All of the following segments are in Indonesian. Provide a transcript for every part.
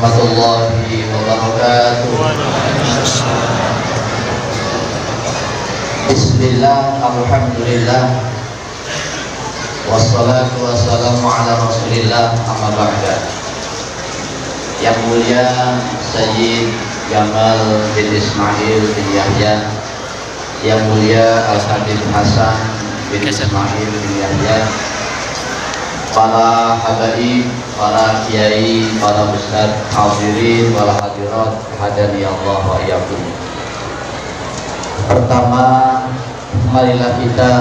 warahmatullahi wabarakatuh. Bismillah, alhamdulillah, wassalatu wassalamu ala rasulillah, amma ba'da. Yang mulia Sayyid Jamal bin Ismail bin Yahya, yang mulia Al-Habib Hasan bin Ismail bin Yahya, para habaib, para kiai, para ustaz, hadirin, para hadirat, hadani Allah wa iyyakum. Pertama, marilah kita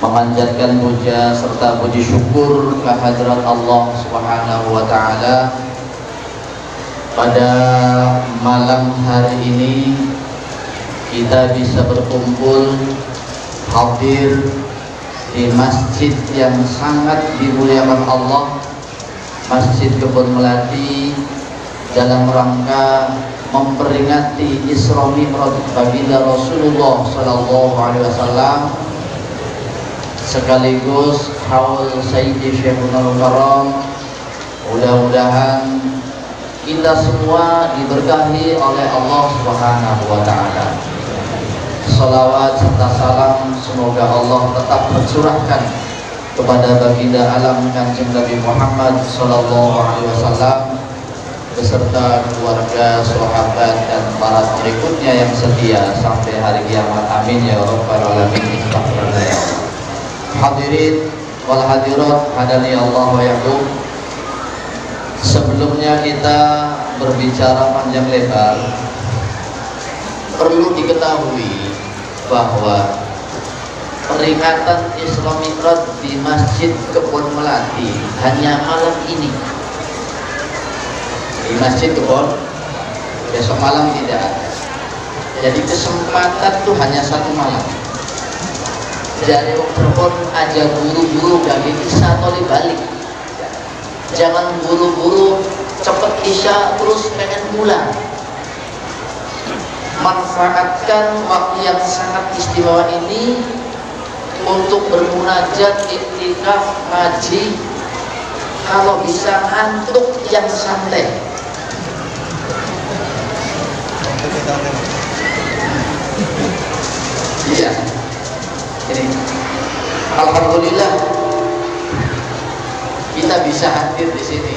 memanjatkan puja serta puji syukur kehadirat Allah Subhanahu wa taala. Pada malam hari ini kita bisa berkumpul hadir di masjid yang sangat dimuliakan Allah, Masjid Kebon Melati, dalam rangka memperingati Isra Mi'raj baginda Rasulullah Sallallahu Alaihi Wasallam, sekaligus haul Sayyidi Syekhunal Karam. Mudah-mudahan kita semua diberkahi oleh Allah Subhanahu wa taala. Salawat serta salam semoga Allah tetap tercurahkan kepada baginda alam Kanjeng Nabi Muhammad sallallahu alaihi wasallam beserta keluarga, sahabat dan para pengikutnya yang setia sampai hari kiamat. Amin ya rabbal alamin. Hadirin wal hadirat, hadani Allah wa iyyakum. Sebelumnya kita berbicara panjang lebar, perlu diketahui bahwa peringatan Isra Mi'raj di Masjid Kebon Melati hanya malam ini. Di Masjid Kebon, besok malam tidak ada. Jadi kesempatan itu hanya satu malam. Dari Kebon aja buru-buru gak bisa toli balik. Jangan buru-buru cepet isya terus pengen pulang. Manfaatkan waktu yang sangat istimewa ini untuk bermunajat, iktikaf, ngaji. Kalau bisa ngantuk yang santai. Iya. Ini alhamdulillah kita bisa hadir di sini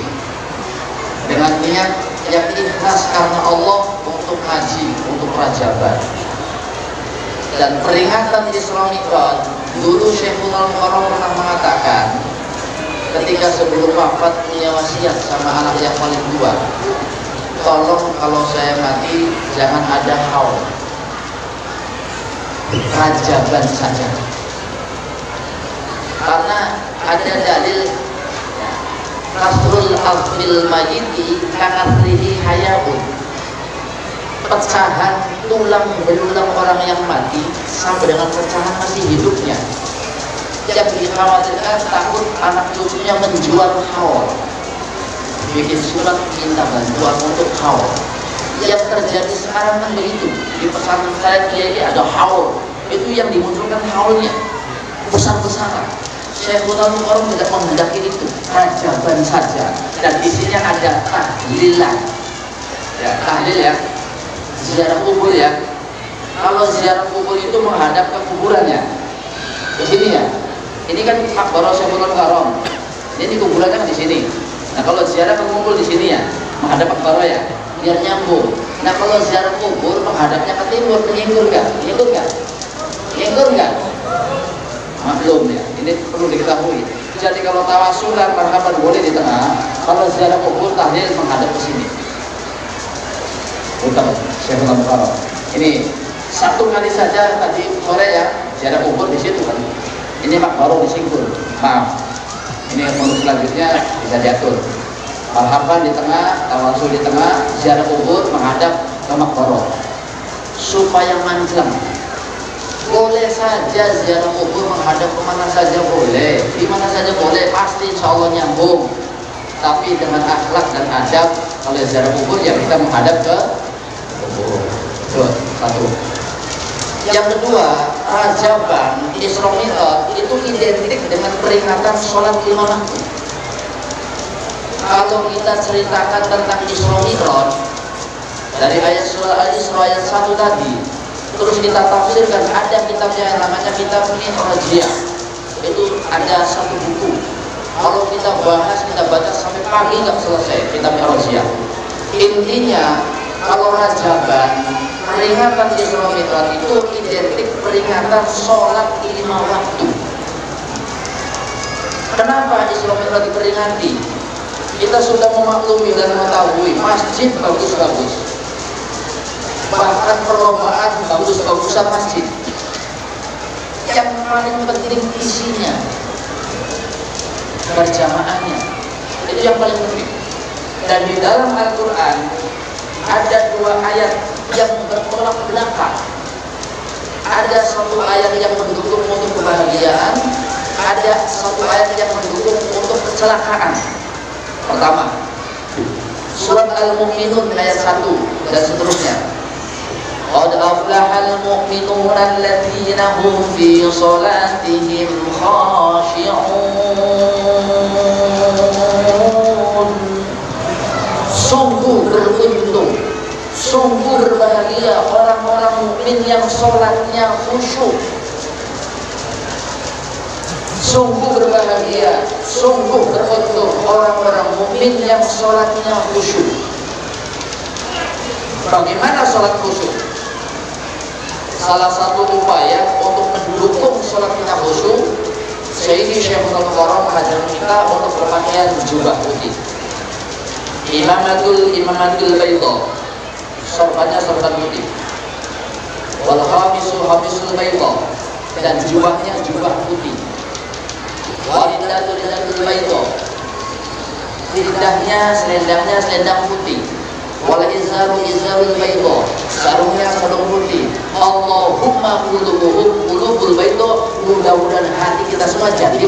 dengan niat yang ikhlas karena Allah untuk ngaji, untuk rajaban. Dan peringatan Isra Mi'raj, dulu Syekhunal Karam pernah mengatakan ketika sebelum wafat punya wasiat sama anak yang paling tua, tolong kalau saya mati jangan ada haul, rajaban saja. Karena ada dalil kasrul alfil majidi kanasrihi hayaun, pecahan tulang belulang orang yang mati sampai dengan pecahan masih hidupnya. Yang dikhawatirkan takut anak cucunya menjual haul, bikin surat minta bantuan untuk haul. Yang terjadi sekarang kan begitu. Di pesantren saya kiai ada haul, itu yang dimunculkan haulnya besar-besaran. Syekhunal Karam tidak menghendaki itu, rajaban saja. Dan isinya ada tahlilan, ya, tahlil ya, ziarah kubur ya. Kalau ziarah kubur itu menghadap ke kuburannya, ke sini ya. Ini kan makbarah Syekhunal Karam, ini kuburannya kan di sini. Nah kalau ziarah kumpul di sini ya, menghadap makbarah ya, biar nyambung. Nah kalau ziarah kubur menghadapnya ke timur, menyinggur nggak? Menyinggur nggak? Menyinggur nggak? Maklum ya, ini perlu diketahui. Jadi kalau tawasulan marhaban boleh di tengah, kalau ziarah kubur tahlil menghadap ke sini. Utama Syekhunal Karam. Ini satu kali saja tadi sore ya, ziarah kubur di situ kan. Ini makbarah disinggur. Maaf. Ini untuk selanjutnya bisa diatur. Marhaban di tengah, tawasul di tengah, ziarah kubur menghadap ke makbarah. Supaya manjang. Boleh saja ziarah kubur menghadap kemana saja boleh, di mana saja boleh, pasti insya Allah nyambung. Tapi dengan akhlak dan adab, kalau ziarah kubur ya kita menghadap ke kubur. Itu satu. Yang kedua, rajaban Isra Mi'raj itu identik dengan peringatan sholat 5 waktu. Kalau kita ceritakan tentang Isra Mi'raj dari ayat surah Al-Isra ayat 1 tadi, terus kita tafsirkan, ada kitabnya yang namanya kitab Mi'rajiyah. Itu ada satu buku. Kalau kita bahas, kita baca sampai pagi nggak selesai kitab Mi'rajiyah. Intinya, kalau Rajaban, peringatan Isra Mi'raj itu identik peringatan sholat 5 waktu. Kenapa Isra Mi'raj diperingati? Kita sudah memaklumi dan mengetahui masjid bagus-bagus, bahkan perlombaan bagus-bagusan masjid. Yang paling penting isinya, berjamaahnya, itu yang paling penting. Dan di dalam Al-Quran ada 2 ayat yang bertolak belakang. Ada satu ayat yang mendukung untuk kebahagiaan, ada satu ayat yang mendukung untuk kecelakaan. Pertama, surat Al-Mu'minun ayat 1 dan seterusnya. Qad aflahal mu'minuna alladziina hum fi shalatihim khashi'un. Sungguh beruntung, sungguh berbahagia orang-orang mukmin yang sholatnya khusyuk. Sungguh berbahagia, sungguh beruntung orang-orang mukmin yang sholatnya khusyuk. Bagaimana sholat khusyuk? Salah satu upaya untuk mendukung sholat kita khusyuk, Sayyidi Syekh Muhammad Karam mengajarkan kita untuk berpakaian jubah putih. Imamatul bayda, sorbannya sorban putih. Wal khamisul bayda, dan jubahnya jubah putih. Walidatul bayda, lidahnya selendang putih. Wal izarul bayda, sarungnya sarung putih. Allahumma qulubul bayda, mudah-mudahan hati kita semua jadi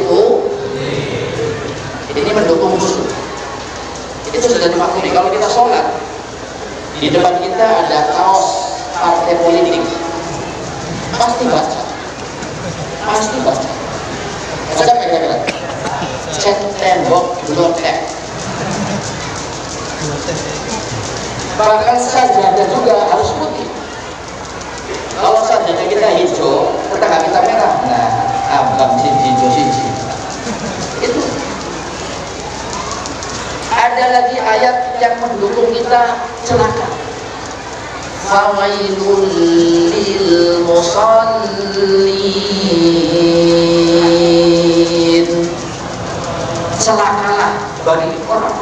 ini mendukung khusyuk. Itu sudah dimaklumi. Kalau kita sholat, di depan kita ada kaos partai politik, pasti baca. Ada kira-kira cek tembok lotek. Bahkan sajadah juga harus putih. Kalau sajadah kita hijau, tetangga kita merah. Nah, abang hijau. Itu. Ada lagi ayat yang mendukung kita celaka. Fawailul lil musallin. Celakalah bagi orang.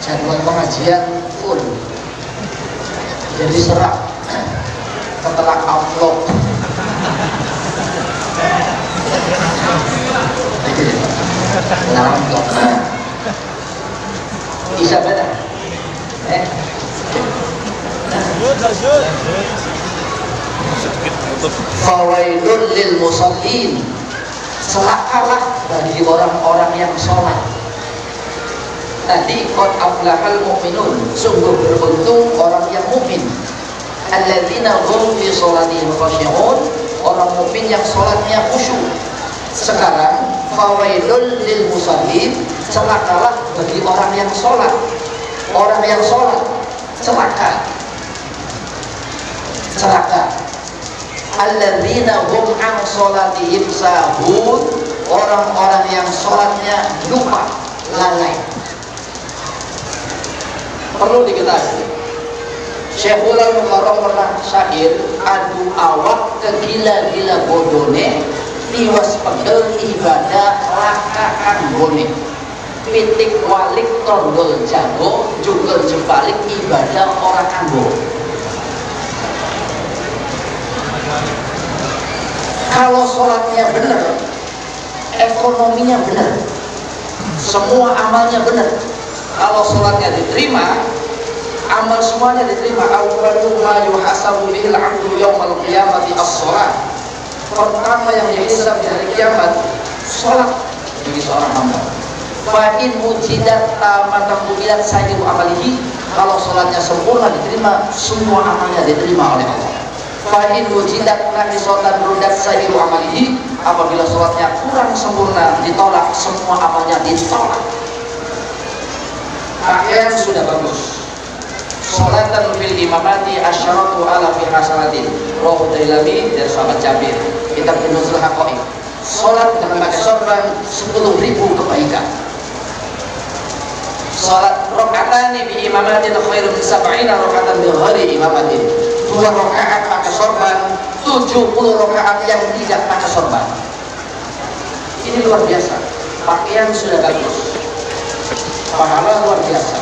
Jadwal pengajian full, jadi serak setelah upload. Bisa benar? Fawailul lil musallin, celakalah bagi orang-orang yang sholat. Tadi qad aflahal mu'minun, sungguh beruntung orang yang mukmin. Alladzina hum fi sholatihim khashi'un, orang mukmin yang sholatnya khusyuk. Sekarang fawailul lil musallin, celakalah bagi orang yang sholat. Orang yang sholat celaka. Alladzina hum an sholatihim sahun, orang-orang yang sholatnya lupa, lalai. perlu diketahui. Syekhul Al-Mukarram pernah syair, adu awak kegila-gila bodone, tiwas pegel ibadah laka anggone, pitik walik tondol jago, juga jebalik ibadah orang anggo. Kalau sholatnya benar, ekonominya benar, semua amalnya benar. Kalau sholatnya diterima, amal semuanya diterima. Awwalu ma yuhasabu bihil 'abdu yaumal qiyamati as-shalah. Pertama yang dihisab di hari kiamat, sholat bagi seorang hamba. Fa in wujidat tamatan qubilat sayyidu amalihi. Kalau sholatnya sempurna diterima, semua amalnya diterima oleh Allah. Fa in wujidat naqisatan rudat sayyidu amalihi. Apabila sholatnya kurang sempurna, ditolak, semua amalnya ditolak. Pakaian sudah bagus, sholatan fil imamati asyaratu ala fi hasanatin, rawahu Dailami dari sahabat Jabir. Kita Nuzul Haqaiq, sholat dengan pakai sorban 10.000 kebaikan. Sholat rakaatani bi imamatin khairun min sab'ina rakaatan bi ghairi imamatin. 2 rakaat pakai sorban, 70 rakaat yang tidak pakai sorban. Ini luar biasa. Pakaian sudah bagus, pahala luar biasa.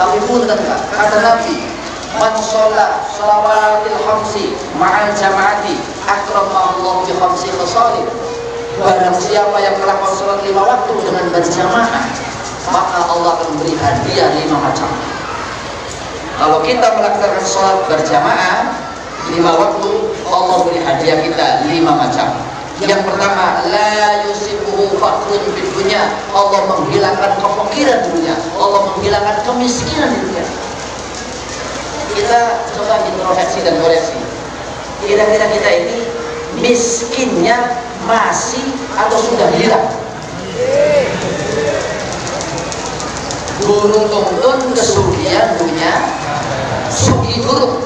Tapi pun enggak, kata Nabi, man sholat shalawatil khamsi ma'al jama'ati akramallahu bi khamsi khasalin. Barang siapa yang melakukan sholat 5 waktu dengan berjamaah, maka Allah akan memberi hadiah 5 macam. Kalau kita melaksanakan sholat berjamaah 5 waktu, Allah beri hadiah kita 5 macam. Yang pertama, la yusibuhu faqrun fid dunya. Allah menghilangkan kefakiran di dunia, Allah menghilangkan kemiskinan di dunia. Kita coba introspeksi dan koreksi. Kira-kira kita ini miskinnya masih atau sudah hilang? Guru tuntun kesugihan dunia, sugi guru.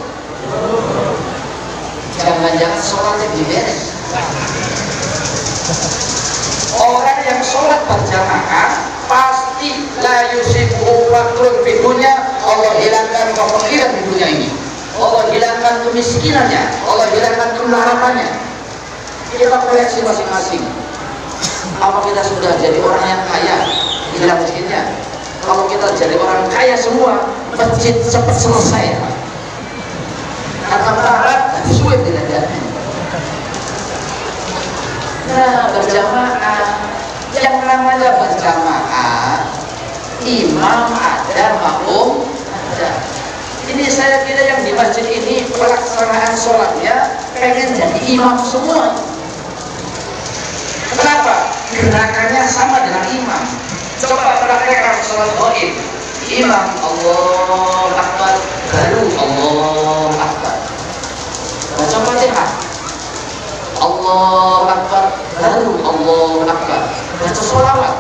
Jangan-jangan sholatnya diberes. Orang yang sholat berjamaah pasti la yusibu faqrun fid dunya. Allah hilangkan kefakiran di dunia ini, Allah hilangkan kemiskinannya, Allah hilangkan kemarahannya. Kita koreksi masing-masing. Apa kita sudah jadi orang yang kaya, hilang miskinnya? Kalau kita jadi orang kaya semua, masjid cepat selesai. Karena melarat dan sulit tidak ada. Nah, berjamaah, yang namanya berjamaah, imam ada, makmum ada. Ini saya kira yang di masjid ini pelaksanaan sholatnya pengen jadi imam semua. Kenapa? Gerakannya sama dengan imam. Coba praktekkan sholat gaib. Imam Allah Akbar, baru Allah Akbar. Baca Fatihah, Allah Akbar, baru Allah Akbar. Baca sholawat,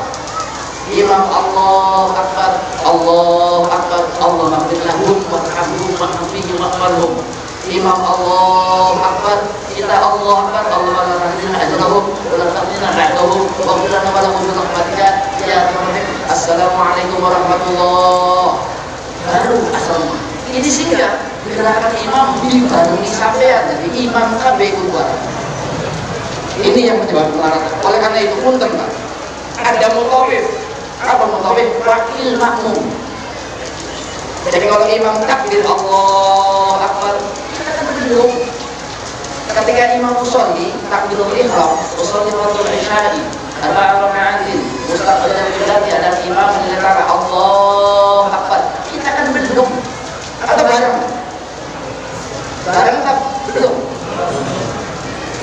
Imam Allah Akbar, Allah Akbar, Allah maghfir lahum warhamhum wa'afihim wa'marhum. Imam Allah Akbar, kita Allah Akbar, Allah maghfir ajrahum wa la taqina ba'dahum wa qul lana wa lahum bi rahmatika ya rahman. Assalamualaikum warahmatullahi. Baru assalamualaikum. Ini sehingga gerakan imam dibarengi sampean, jadi imam kabeh kuat. Ini yang menyebabkan kelaratan. Oleh karena itu pun Pak, ada mutawif. Apa mutawif? Wakil makmum. Jadi kalau imam takbir Allah Akbar, kita kan belum. Ketika imam usolli takbirul ihram, usolli fardhu isya'i, arba'a raka'atin, mustaqbilan qiblati, ada imam menyatakan Allah Akbar, kita kan belum. Atau bareng? Bareng tak belum.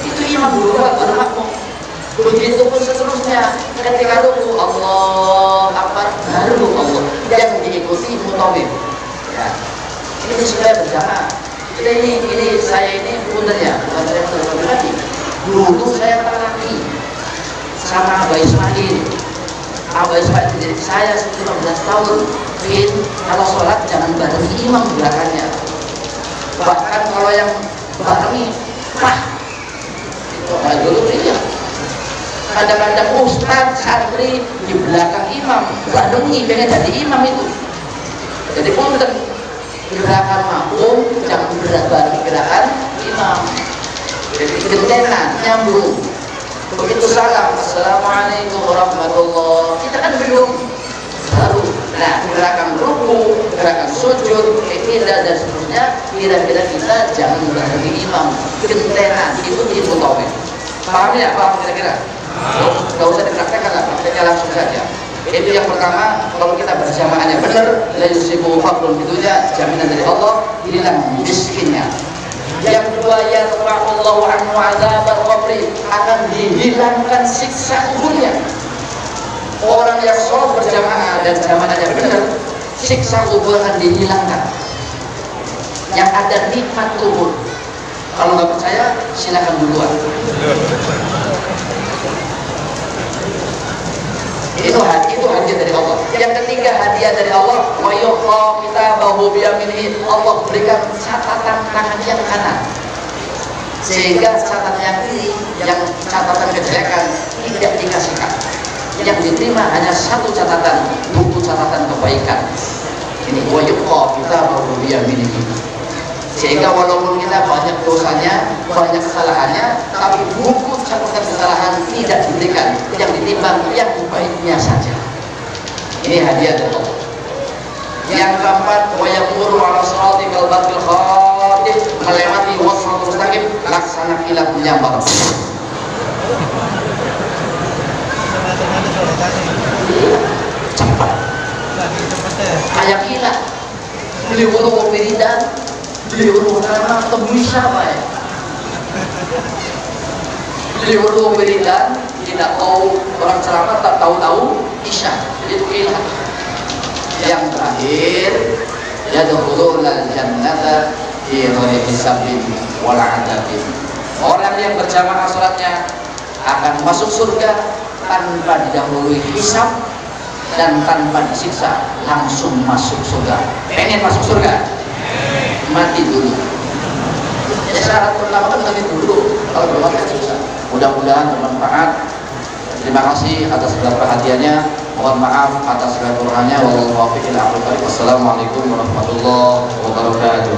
Itu imam dulu baru makmum. Begitu pun seterusnya. Ketika ruku Allah Akbar, baru Allah. Yang diikuti mutawif. Ya. Ini sudah berjamaah. Ini saya ini puntennya, bukan saya lagi. Dulu saya terlaki sama Abah Ismail. Abah Ismail jadi saya 15 tahun. Kalau sholat jangan barengi imam gerakannya. Bahkan kalau yang barengi, itu dulu ya. Kadang-kadang ustaz santri di belakang imam barengi pengen jadi imam itu. Jadi gerakan makmum jangan berbalik gerakan imam. Jadi gentenan nyambung. Begitu salam, assalamualaikum warahmatullah, kita kan belum baru. Nah, gerakan ruku, gerakan sujud, iktidal dan seterusnya, kira-kira kita jangan berbalik imam. Gentenan itu tauhid. Paham ya? Paham kira-kira? Gak usah dipraktekkan lah, prakteknya langsung saja. Itu yang pertama, kalau kita berjamaahnya benar, la yusibu faqrun, itunya jaminan dari Allah, hilang miskinnya. Yang kedua, ya Allahu anhu adzabal qabri, akan dihilangkan siksa kuburnya. Orang yang sholat berjamaah dan jamaahnya benar, siksa kubur akan dihilangkan. Yang ada nikmat kubur. Kalau nggak percaya, silakan duluan. Itu hadiah dari Allah. Yang ketiga, hadiah dari Allah, wa yuqa kitabahu biyaminihi, Allah berikan catatan tangan yang kanan, sehingga catatan yang kiri, yang catatan kejelekan tidak dikasihkan. Yang diterima hanya satu catatan, buku catatan kebaikan. Ini wa yuqa kitabahu biyaminihi. Sehingga walaupun kita banyak dosanya, banyak kesalahannya, tapi buku catatan kesalahan tidak diberikan, yang ditimbang yang baiknya saja. Ini hadiah dari Allah. Yang keempat, wa yamuru ala sirati kal batil khatib, melewati wasratul mustaqim, laksana kilat menyambar. Cepat. Kayak kilat. Beli wudu wiridan, beli wudu karena temui siapa ya? Beli wudu wiridan, tidak tahu orang ceramah, tak tahu isya, itu kilat. Yang terakhir, yadkhulunal jannata bi ghairi hisabin wala adabin. Orang yang berjamaah salatnya akan masuk surga tanpa didahului hisab dan tanpa disiksa, langsung masuk surga. Pengen masuk surga? Mati dulu. Ya, syarat pertama kan mati dulu. Kalau belum mati kan susah. Mudah-mudahan bermanfaat. Terima kasih atas segala perhatiannya. Mohon maaf atas segala kurangnya. Wassalamualaikum warahmatullahi wabarakatuh.